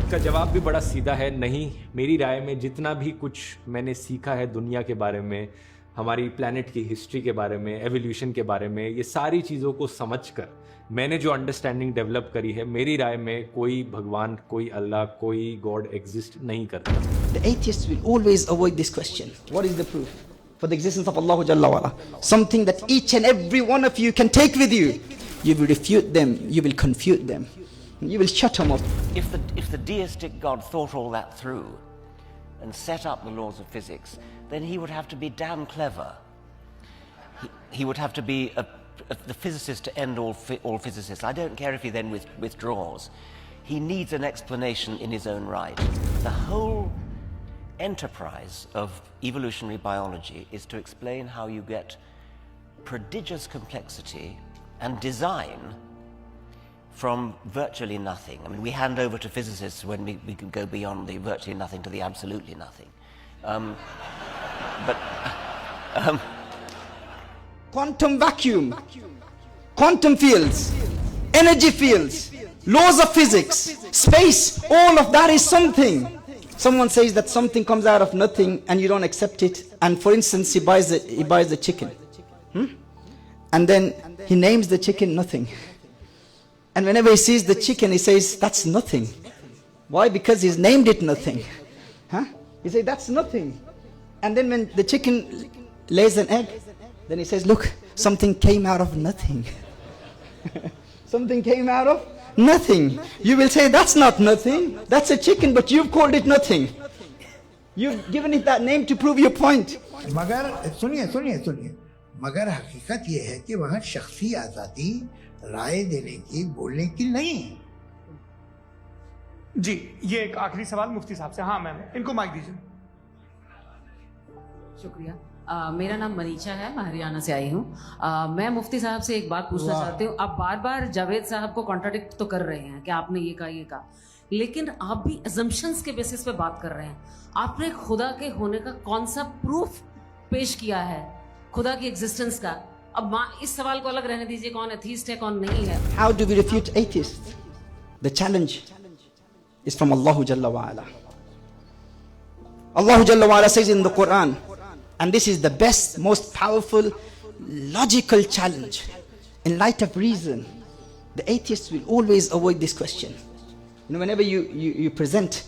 इसका जवाब भी बड़ा सीधा है, नहीं। मेरी राय में जितना भी कुछ मैंने सीखा है दुनिया के बारे में, हमारी प्लैनेट की हिस्ट्री के बारे में, एवोल्यूशन के बारे में, ये सारी चीज़ों को समझकर मैंने जो अंडरस्टैंडिंग डेवलप करी है, मेरी राय में कोई भगवान, कोई अल्लाह, कोई गॉड एग्जिस्ट नहीं करता। The atheists will always avoid this question. What is the proof for the existence of Allah Jalla wa'ala? Something that each and every one of you can take with you. You will refute them, you will confute them, you will shut them up. If the deistic God thought all that through and set up the laws of physics, then he would have to be damn clever. He would have to be the physicist to end all physicists. I don't care if he then withdraws. He needs an explanation in his own right. The whole enterprise of evolutionary biology is to explain how you get prodigious complexity and design from virtually nothing. I mean, we hand over to physicists when we can go beyond the virtually nothing to the absolutely nothing. Quantum vacuum, quantum fields, energy fields, laws of physics, space, all of that is something. Someone says that something comes out of nothing and you don't accept it, and for instance he buys a chicken, and then he names the chicken nothing, and whenever he sees the chicken he says that's nothing. Why? Because he's named it nothing. He says that's nothing, and then when the chicken lays an egg, then he says, look, something came out of nothing. Something came out of nothing. You will say that's not nothing, that's a chicken, but you've called it nothing. You've given it that name to prove your point. मगर सुनिए मगर हकीकत ये है कि वहाँ शख्सी आज़ादी राय देने की, बोलने की नहीं है। जी, ये एक आखिरी सवाल मुफ्ती साहब से। हाँ मैम, इनको माइक दीजिए। शुक्रिया। मेरा नाम मनीषा है, मैं हरियाणा से आई हूँ। मैं मुफ्ती साहब से एक बात पूछना चाहती हूँ। आप बार बार जावेद साहब को कॉन्ट्राडिक्ट तो कर रहे हैं कि आपने ये कहा, लेकिन आप भी अजम्पशंस के बेसिस पे बात कर रहे हैं। आपने खुदा के होने का कौन सा प्रूफ पेश किया है, खुदा की एग्जिस्टेंस का? अब इस सवाल को अलग रहने दीजिए, कौन एथीस्ट है कौन नहीं है। How do we refute atheists? The challenge is from Allah Jalla wa'ala. Allah Jalla wa'ala says in the Quran, and this is the best, most powerful, logical challenge. In light of reason, the atheists will always avoid this question. You know, whenever you present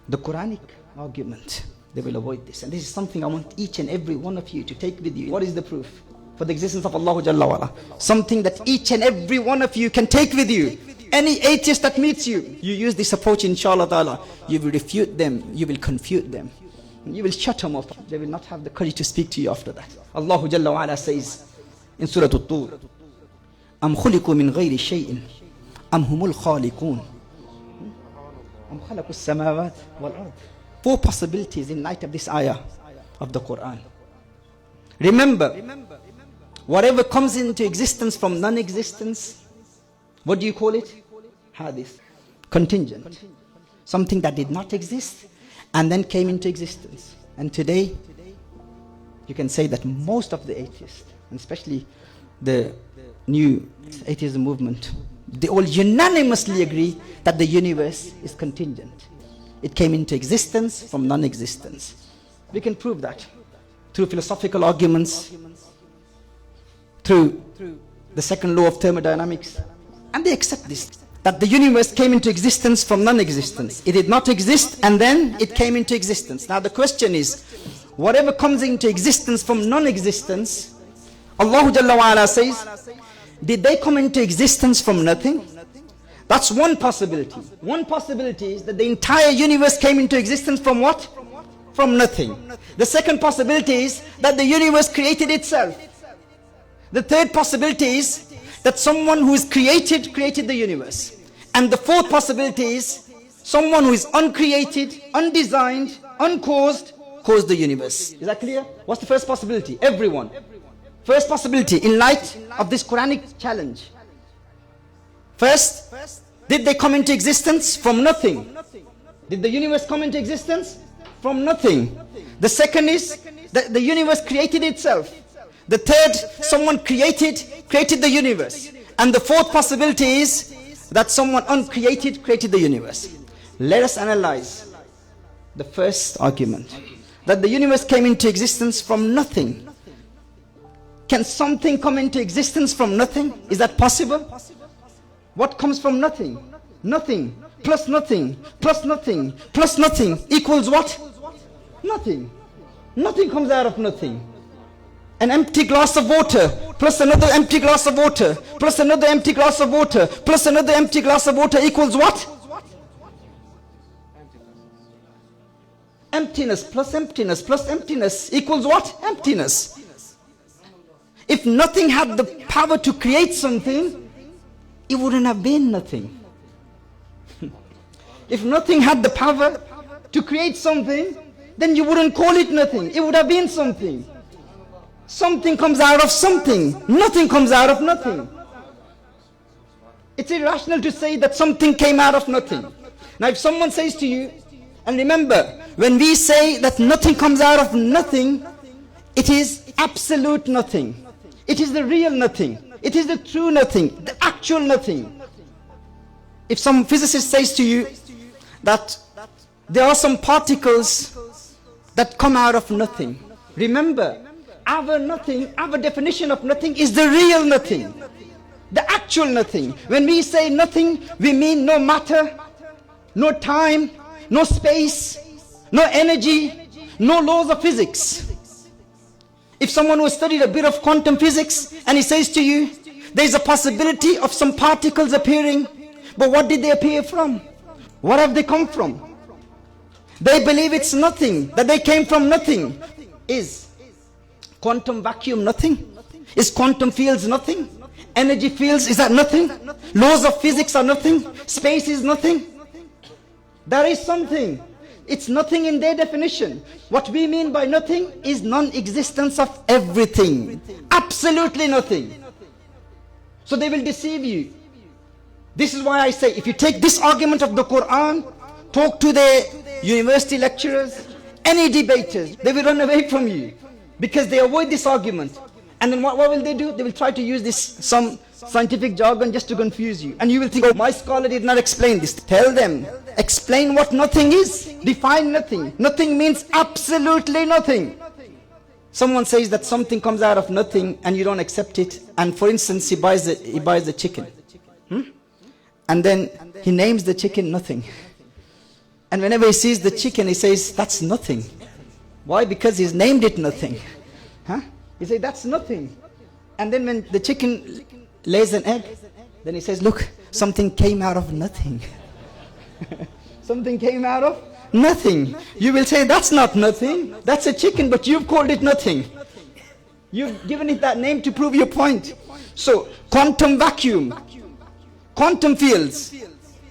the Quranic argument, they will avoid this. And this is something I want each and every one of you to take with you. What is the proof for the existence of Allah Jalla wa'ala? Something that each and every one of you can take with you. Any atheist that meets you, you use this approach, inshallah ta'ala, you will refute them, you will confute them, you will shut them up. They will not have the courage to speak to you after that. Allah Jalla wa'ala says in Surah At-Tur, Am khuliqu min ghayri shay'in Am humul khaliqun Am khalaqu as-samawat wal ard. 4 possibilities in light of this ayah of the Quran. Remember, whatever comes into existence from non-existence, what do you call it? Hadith. Contingent. Something that did not exist and then came into existence. And today, you can say that most of the atheists, and especially the new atheism movement, they all unanimously agree that the universe is contingent. It came into existence from non-existence. We can prove that through philosophical arguments, through the second law of thermodynamics. And they accept this, that the universe came into existence from non-existence. It did not exist and then it came into existence. Now the question is, whatever comes into existence from non-existence, Allah Jalla wa'ala says, did they come into existence from nothing? That's one possibility. One possibility is that the entire universe came into existence from what? From nothing. The second possibility is that the universe created itself. The third possibility is that someone who is created the universe. And the fourth possibility is someone who is uncreated, undesigned, uncaused, caused the universe. Is that clear? What's the first possibility? Everyone. First possibility in light of this Quranic challenge. First, did they come into existence from nothing? Did the universe come into existence from nothing? The second is that the universe created itself. The third, someone created the universe. And the fourth possibility is that someone uncreated created the universe. Let us analyze the first argument, that the universe came into existence from nothing. Can something come into existence from nothing? Is that possible? What comes from nothing? Nothing plus nothing plus nothing plus nothing equals what? Nothing. Nothing comes out of nothing. An empty glass of water plus another empty glass of water plus another empty glass of water plus another empty glass of water equals what? Emptiness plus emptiness plus emptiness equals what? Emptiness. If nothing had the power to create something, it wouldn't have been nothing. If nothing had the power to create something, then you wouldn't call it nothing. It would have been something. Something comes out of something. Nothing comes out of nothing. It's irrational to say that something came out of nothing. Now if someone says to you, and remember, when we say that nothing comes out of nothing, it is absolute nothing. It is the real nothing. It is the true nothing, the actual nothing. If some physicist says to you that there are some particles that come out of nothing, remember, our nothing, our definition of nothing is the real nothing, the actual nothing. When we say nothing, we mean no matter, no time, no space, no energy, no laws of physics. If someone who studied a bit of quantum physics and he says to you, there is a possibility of some particles appearing, but what did they appear from? What have they come from? They believe it's nothing, that they came from nothing. Is quantum vacuum nothing? Is quantum fields nothing? Energy fields, is that nothing? Laws of physics are nothing? Space is nothing? There is something. It's nothing in their definition. What we mean by nothing is non-existence of everything. Absolutely nothing. So they will deceive you. This is why I say, if you take this argument of the Quran, talk to the university lecturers, any debaters, they will run away from you. Because they avoid this argument. And then what will they do? They will try to use this, some scientific jargon just to confuse you. And you will think, oh, my scholar did not explain this. Tell them, explain what nothing is. Define nothing. Nothing means absolutely nothing. Someone says that something comes out of nothing and you don't accept it. And for instance, he buys the chicken. And then he names the chicken nothing. And whenever he sees the chicken, he says, that's nothing. Why? Because he's named it nothing. He says, that's nothing. And then when the chicken lays an egg, then he says, look, something came out of nothing. Something came out of nothing. You will say, that's not nothing. That's a chicken, but you've called it nothing. You've given it that name to prove your point. So, quantum vacuum, quantum fields,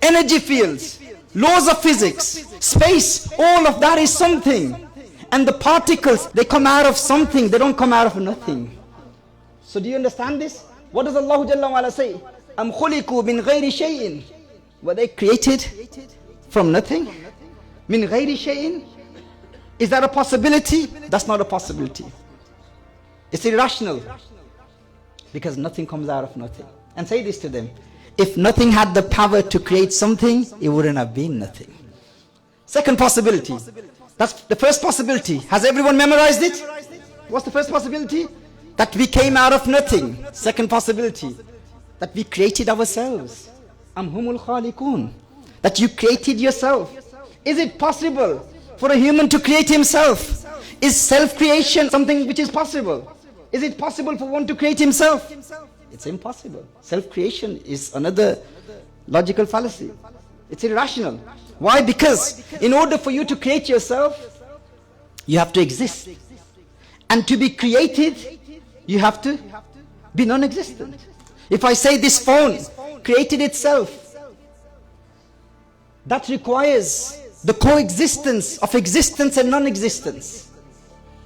energy fields, laws of physics, space, all of that is something. And the particles, they come out of something, they don't come out of nothing. So do you understand this? What does Allah Jalla wa Ala say? Am khuliku min ghayri shay'in. Were they created from nothing? Min ghayri shay'in? Is that a possibility? That's not a possibility. It's irrational. Because nothing comes out of nothing. And say this to them. If nothing had the power to create something, it wouldn't have been nothing. Second possibility. That's the first possibility. Has everyone memorized it? What's the first possibility? That we came out of nothing. Second possibility. That we created ourselves. Am humul khaliqun. That you created yourself. Is it possible for a human to create himself? Is self-creation something which is possible? Is it possible for one to create himself? It's impossible. Self-creation is another logical fallacy. It's irrational. Why? Because in order for you to create yourself, you have to exist. And to be created, you have to be non-existent. If I say this phone created itself, that requires the coexistence of existence and non-existence.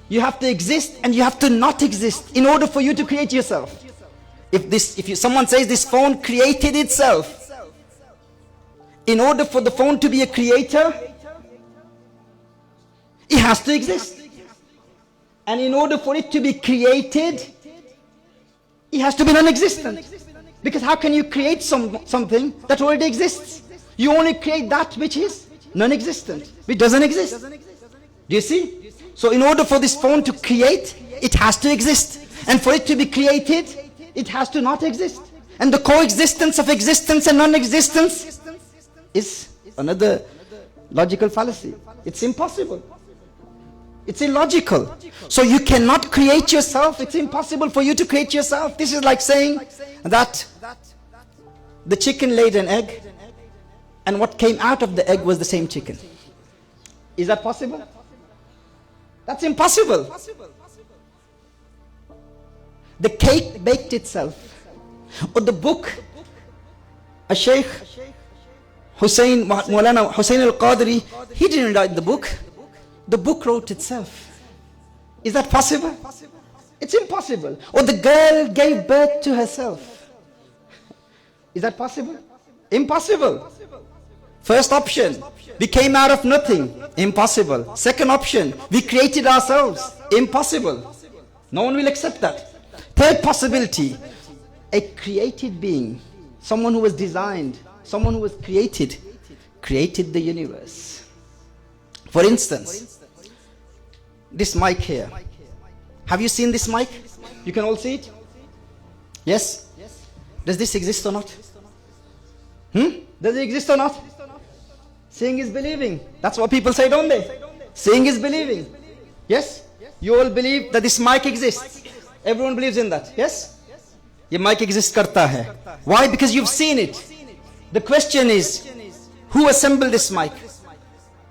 You have to exist and you have to not exist in order for you to create yourself. If someone says this phone created itself, in order for the phone to be a creator, it has to exist. And in order for it to be created, It has to be non-existent. Because how can you create something that already exists? You only create that which is non-existent, which doesn't exist. Do you see? So in order for this phone to create, it has to exist. And for it to be created, it has to not exist. And the coexistence of existence and non-existence is another logical fallacy. It's impossible. It's illogical. So you cannot create yourself. It's impossible for you to create yourself. This is like saying that the chicken laid an egg and what came out of the egg was the same chicken. Is that possible? That's impossible. The cake baked itself. Or the book, a Sheikh Maulana Hussain al-Qadri, he didn't write the book. The book wrote itself. Is that possible? It's impossible. Or the girl gave birth to herself. Is that possible? Impossible. First option, we came out of nothing. Impossible. Second option, we created ourselves. Impossible. No one will accept that. Third possibility, a created being, someone who was designed, someone who was created the universe. For instance, this mic here. Have you seen this mic? You can all see it? Yes? Does this exist or not? Does it exist or not? Seeing is believing. That's what people say, don't they? Seeing is believing. Yes? You all believe that this mic exists. Everyone believes in that. Yes? Ye mic exists karta hai. Why? Because you've seen it. The question is, who assembled this mic?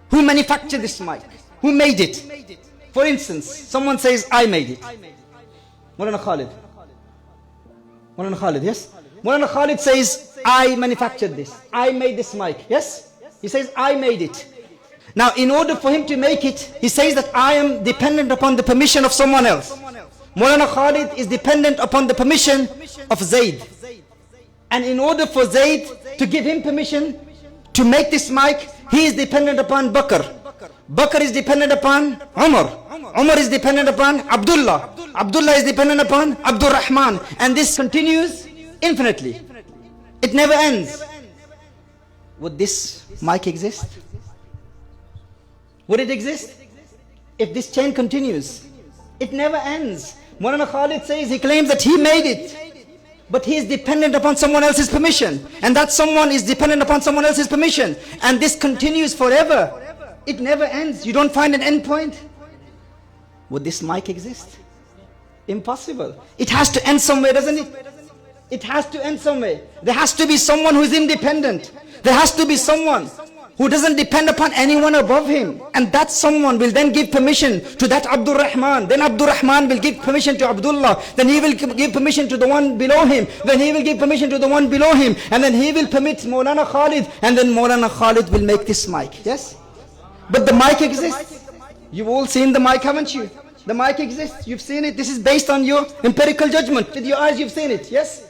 Who manufactured this mic? Who made it? For instance, someone says, I made it. Maulana Khalid. Maulana Khalid, yes? Maulana Khalid says, I manufactured this. I made this mic. Yes? He says, I made it. Now, in order for him to make it, he says that I am dependent upon the permission of someone else. Maulana Khalid is dependent upon the permission of Zayd. And in order for Zayd to give him permission to make this mic, he is dependent upon Bakr. Bakr is dependent upon Umar. Umar is dependent upon Abdullah. Abdullah is dependent upon Abdul Rahman. And this continues infinitely. It never ends. Would this mic exist? Would it exist? If this chain continues, it never ends. Maulana Khalid says, he claims that he made it, but he is dependent upon someone else's permission, and that someone is dependent upon someone else's permission, and this continues forever. It never ends. You don't find an end point. Would this mic exist? Impossible. It has to end somewhere, doesn't it? It has to end somewhere. There has to be someone who is independent. There has to be someone who doesn't depend upon anyone above him, and that someone will then give permission to that Abdul Rahman. Then Abdul Rahman will give permission to Abdullah. Then he will give permission to the one below him. Then he will give permission to the one below him, and then he will permit Maulana Khalid, and then Maulana Khalid will make this mic. Yes? But the mic exists. You've all seen the mic, haven't you? The mic exists. You've seen it. This is based on your empirical judgment. With your eyes you've seen it. Yes?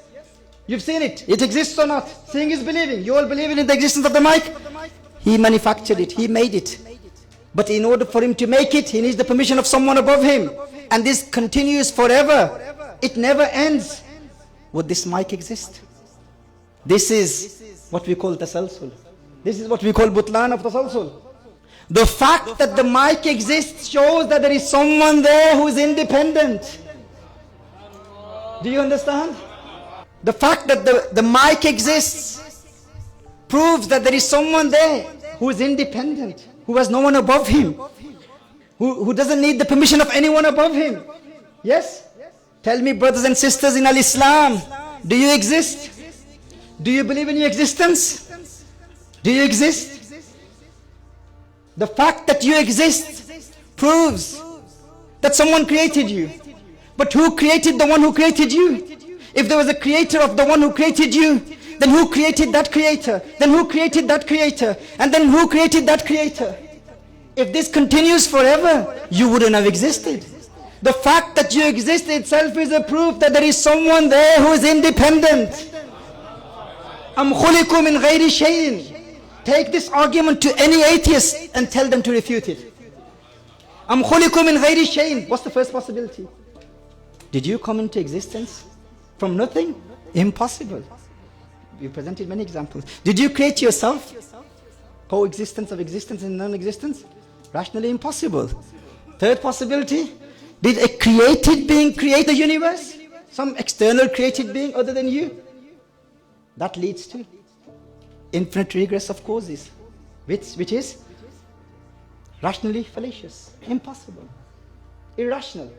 You've seen it. It exists or not. Seeing is believing. You all believe in the existence of the mic? He manufactured it. He made it. But in order for him to make it, he needs the permission of someone above him. And this continues forever. It never ends. Would this mic exist? This is what we call tasalsul. This is what we call butlan of tasalsul. The fact that the mic exists shows that there is someone there who is independent. Do you understand? The fact that the mic exists proves that there is someone there who is independent, who has no one above him, who doesn't need the permission of anyone above him. Yes? Tell me, brothers and sisters in Al-Islam, do you exist? Do you believe in your existence? Do you exist? The fact that you exist proves that someone created you. But who created the one who created you? If there was a creator of the one who created you, then who created that creator? Then who created that creator? And then who created that creator? If this continues forever, you wouldn't have existed. The fact that you exist itself is a proof that there is someone there who is independent. Am khuliqu min ghayri shay'in. Take this argument to any atheist and tell them to refute it. Am khuliqu min ghayri shay'in. What's the first possibility? Did you come into existence From nothing? Impossible. We presented many examples. Did you create yourself? Coexistence of existence and non-existence? Rationally impossible. Third possibility, did a created being create the universe? Some external created being other than you? That leads to infinite regress of causes, which is rationally fallacious, impossible, irrational.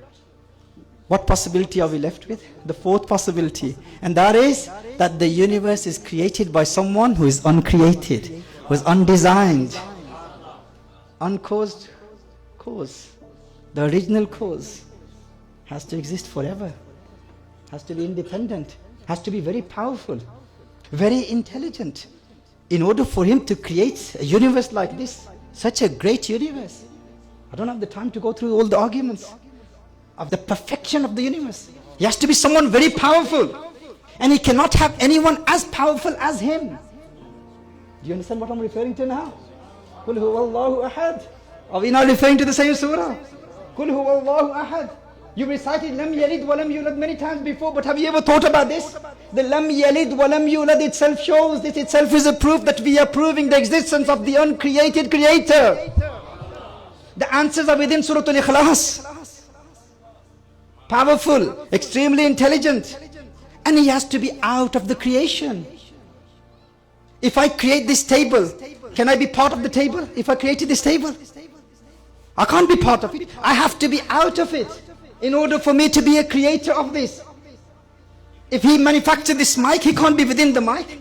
What possibility are we left with? The fourth possibility, and that is that the universe is created by someone who is uncreated, who is undesigned, uncaused cause. The original cause has to exist forever, has to be independent, has to be very powerful, very intelligent, in order for him to create a universe like this, such a great universe. I don't have the time to go through all the arguments of the perfection of the universe. He has to be someone very powerful, and he cannot have anyone as powerful as him. Do you understand what I'm referring to now? Qul huwallahu ahad. Are we now referring to the same surah? Qul huwallahu ahad. You recited lam yalid wa lam yulad many times before, but have you ever thought about this? The lam yalid wa lam yulad itself shows, this itself is a proof that we are proving the existence of the uncreated creator. The answers are within Surah Al-Ikhlas. Powerful, extremely intelligent, and he has to be out of the creation. If I create this table, can I be part of the table? If I created this table, I can't be part of it. I have to be out of it in order for me to be a creator of this. If he manufactured this mic, he can't be within the mic.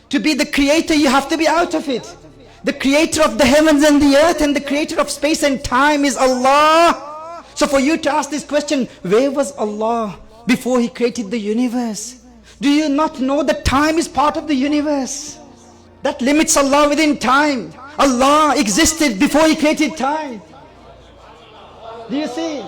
To be the creator, you have to be out of it. The creator of the heavens and the earth and the creator of space and time is Allah. So for you to ask this question, where was Allah before he created the universe? Do you not know that time is part of the universe? That limits Allah within time. Allah existed before he created time. Do you see?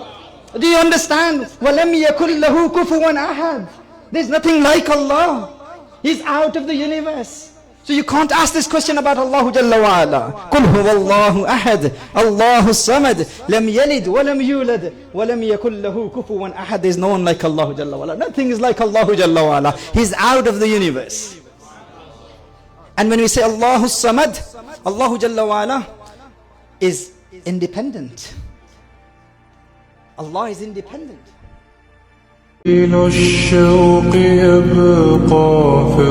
Do you understand? وَلَمْ يَكُنْ لَهُ كُفُوًا أَحَدٌ. There's nothing like Allah. He's out of the universe. So you can't ask this question about Allah Jalla wa Ala. قُلْ هُوَ اللَّهُ أَحَدٌ اللَّهُ الصَّمَدُ لَمْ يَلِدْ وَلَمْ يُولَدْ وَلَمْ يَكُنْ لَهُ كُفُوًا أَحَدٌ. There's no one like Allah Jalla wa Ala. Nothing is like Allah Jalla wa Ala. He's out of the universe. And when we say Allahu Samad, Allah Jalla wa Ala is independent. Allah is independent. إلى الشوق يبقى في